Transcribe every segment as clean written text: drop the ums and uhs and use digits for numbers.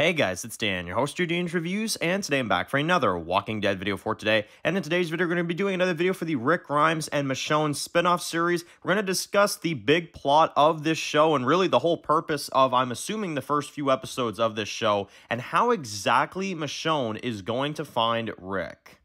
Hey guys, it's Dan, your host of Dan's Reviews, and today I'm back for another Walking Dead video for today. And in today's video, we're going to be doing another video for the Rick Grimes and Michonne spin-off series. We're going to discuss the big plot of this show and really the whole purpose of, I'm assuming, the first few episodes of this show, and how exactly Michonne is going to find Rick.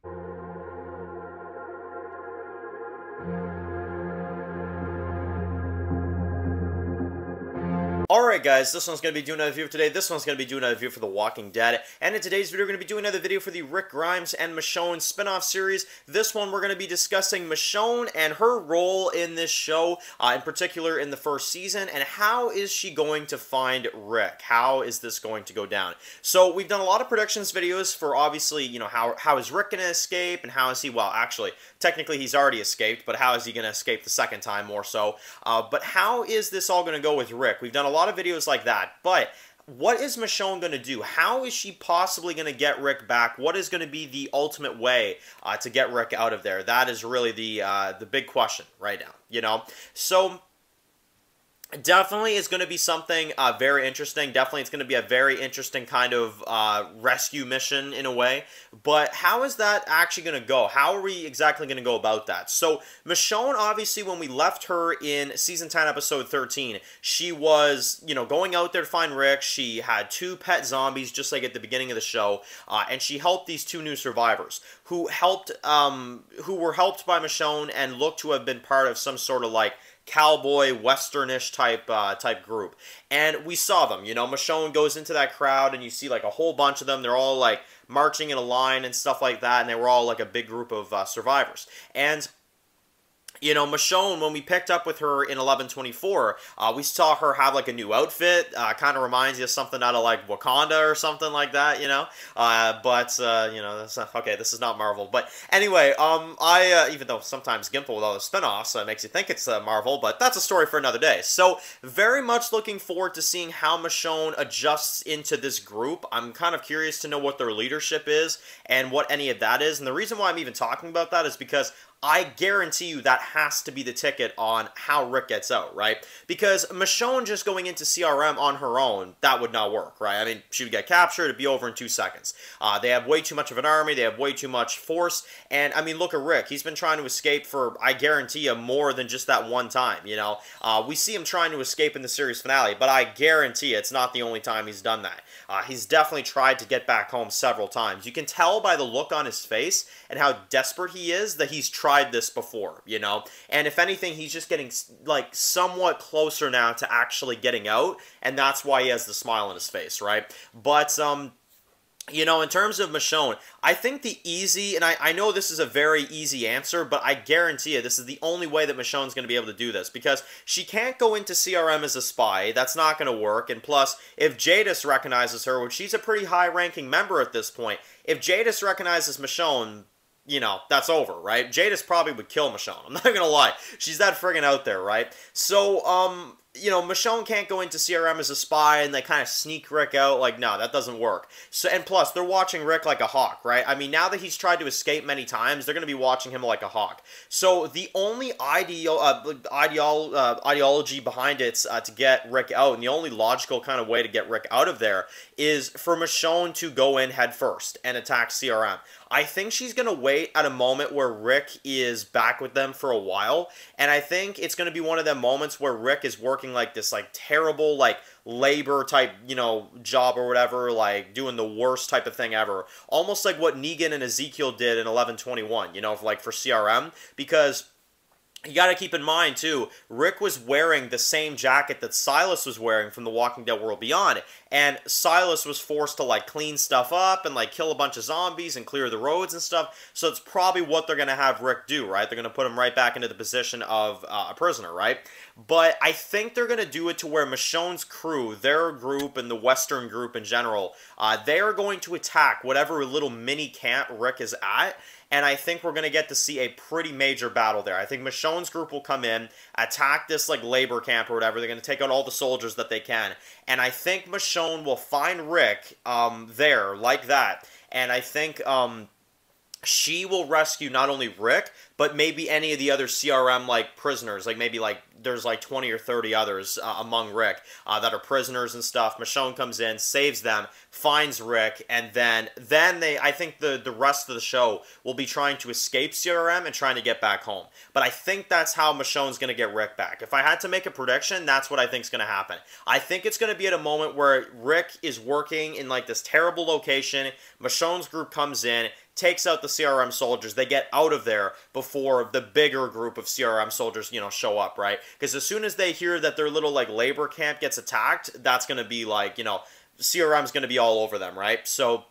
Alright guys, this one's going to be doing another video today, this one's going to be doing another video for The Walking Dead, and in today's video we're going to be doing another video for the Rick Grimes and Michonne spin-off series. This one we're going to be discussing Michonne and her role in this show, in particular in the first season, and how is she going to find Rick? How is this going to go down? So we've done a lot of predictions videos for obviously, you know, how is Rick going to escape, and how is he, well actually, technically he's already escaped, but how is he going to escape the second time more so? But how is this all going to go with Rick? We've done a lot of videos like that, but what is Michonne going to do? How is she possibly going to get Rick back? What is going to be the ultimate way to get Rick out of there? That is really the big question right now, you know? So definitely is going to be something very interesting. Definitely it's going to be a very interesting kind of rescue mission in a way. But how is that actually going to go? How are we exactly going to go about that? So Michonne, obviously, when we left her in Season 10, Episode 13, she was, you know, going out there to find Rick. She had 2 pet zombies, just like at the beginning of the show. And she helped these 2 new survivors who were helped by Michonne and looked to have been part of some sort of like cowboy westernish type group. And we saw them, you know, Michonne goes into that crowd and you see like a whole bunch of them. They're all like marching in a line and stuff like that, and they were all like a big group of survivors. And you know, Michonne, when we picked up with her in 11/24, we saw her have, like, a new outfit. Kind of reminds you of something out of, like, Wakanda or something like that, you know? You know, that's not, okay, this is not Marvel. But anyway, even though sometimes Gimple with all the spinoffs makes you think it's Marvel, but that's a story for another day. So, very much looking forward to seeing how Michonne adjusts into this group. I'm kind of curious to know what their leadership is and what any of that is. And the reason why I'm even talking about that is because I guarantee you that has to be the ticket on how Rick gets out, right? Because Michonne just going into CRM on her own, that would not work, right? I mean, she would get captured, it'd be over in 2 seconds. They have way too much of an army, they have way too much force, and I mean, look at Rick. He's been trying to escape for, I guarantee you, more than just that one time, you know? We see him trying to escape in the series finale, but I guarantee you it's not the only time he's done that. He's definitely tried to get back home several times. You can tell by the look on his face and how desperate he is that he's tried this before, you know? And if anything, he's just getting, like, somewhat closer now to actually getting out, and that's why he has the smile on his face, right? But, you know, in terms of Michonne, I think the easy, and I know this is a very easy answer, but I guarantee you this is the only way that Michonne's going to be able to do this, because she can't go into CRM as a spy. That's not going to work, and plus, if Jadis recognizes her, which she's a pretty high-ranking member at this point, if Jadis recognizes Michonne, you know, that's over, right? Jadis probably would kill Michonne. I'm not gonna lie. She's that friggin' out there, right? So, you know, Michonne can't go into CRM as a spy and they kind of sneak Rick out. Like, no, that doesn't work. So, and plus, they're watching Rick like a hawk, right? I mean, now that he's tried to escape many times, they're going to be watching him like a hawk. So, the only ideology behind it to get Rick out, and the only logical kind of way to get Rick out of there, is for Michonne to go in head first and attack CRM. I think she's going to wait at a moment where Rick is back with them for a while, and I think it's going to be one of them moments where Rick is working like this like terrible like labor type, you know, job or whatever, like doing the worst type of thing ever. Almost like what Negan and Ezekiel did in 11/21, you know, like for CRM, because you got to keep in mind, too, Rick was wearing the same jacket that Silas was wearing from The Walking Dead World Beyond, and Silas was forced to, like, clean stuff up and, like, kill a bunch of zombies and clear the roads and stuff, so it's probably what they're going to have Rick do, right? They're going to put him right back into the position of a prisoner, right? But I think they're going to do it to where Michonne's crew, their group, and the Western group in general, they are going to attack whatever little mini camp Rick is at, and I think we're going to get to see a pretty major battle there. I think Michonne's group will come in, attack this like labor camp or whatever. They're going to take out all the soldiers that they can. And I think Michonne will find Rick there like that. And I think she will rescue not only Rick, but maybe any of the other CRM like prisoners. Like maybe like there's like 20 or 30 others among Rick that are prisoners and stuff. Michonne comes in, saves them, finds Rick, and then I think the rest of the show will be trying to escape CRM and trying to get back home. But I think that's how Michonne's going to get Rick back. If I had to make a prediction, that's what I think is going to happen. I think it's going to be at a moment where Rick is working in like this terrible location. Michonne's group comes in, takes out the CRM soldiers. They get out of there before the bigger group of CRM soldiers, you know, show up, right? Because as soon as they hear that their little, like, labor camp gets attacked, that's going to be, like, you know, CRM's going to be all over them, right? So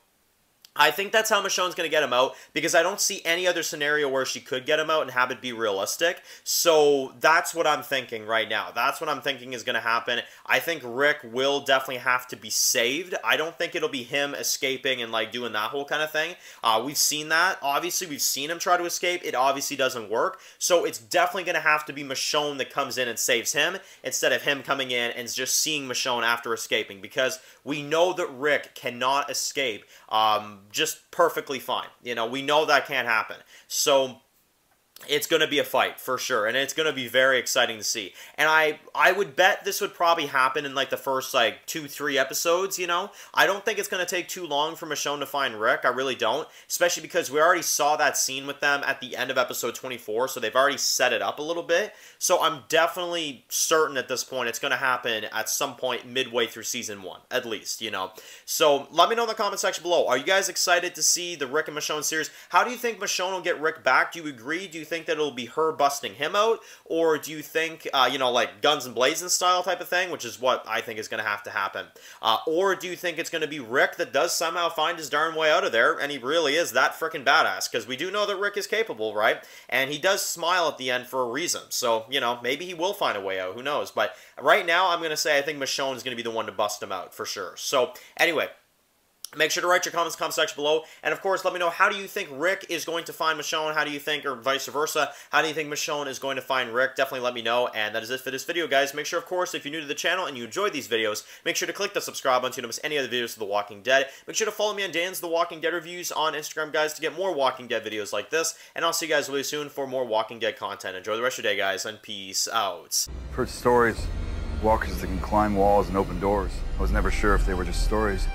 I think that's how Michonne's going to get him out, because I don't see any other scenario where she could get him out and have it be realistic. So that's what I'm thinking right now. That's what I'm thinking is going to happen. I think Rick will definitely have to be saved. I don't think it'll be him escaping and like doing that whole kind of thing. We've seen that. Obviously, we've seen him try to escape. It obviously doesn't work. So it's definitely going to have to be Michonne that comes in and saves him instead of him coming in and just seeing Michonne after escaping, because we know that Rick cannot escape just perfectly fine. You know, we know that can't happen. So it's going to be a fight for sure, and it's going to be very exciting to see. And I would bet this would probably happen in like the first like 2-3 episodes, you know. I don't think it's going to take too long for Michonne to find Rick. I really don't, especially because we already saw that scene with them at the end of episode 24, so they've already set it up a little bit. So I'm definitely certain at this point it's going to happen at some point midway through season 1, at least, you know. So let me know in the comment section below. Are you guys excited to see the Rick and Michonne series? How do you think Michonne will get Rick back? Do you agree? Do you think that it'll be her busting him out, or do you think, you know, like Guns and Blazing style type of thing, which is what I think is going to have to happen, or do you think it's going to be Rick that does somehow find his darn way out of there, and he really is that freaking badass? Because we do know that Rick is capable, right? And he does smile at the end for a reason, so, you know, maybe he will find a way out, who knows? But right now, I'm going to say I think Michonne is going to be the one to bust him out, for sure. So, anyway, make sure to write your comments in the comment section below. And of course, let me know, how do you think Rick is going to find Michonne? How do you think, or vice versa, how do you think Michonne is going to find Rick? Definitely let me know. And that is it for this video, guys. Make sure, of course, if you're new to the channel and you enjoy these videos, make sure to click the subscribe button so you don't miss any other videos of The Walking Dead. Make sure to follow me on Dan's The Walking Dead reviews on Instagram, guys, to get more Walking Dead videos like this. And I'll see you guys really soon for more Walking Dead content. Enjoy the rest of your day, guys, and peace out. I've heard stories. Walkers that can climb walls and open doors. I was never sure if they were just stories.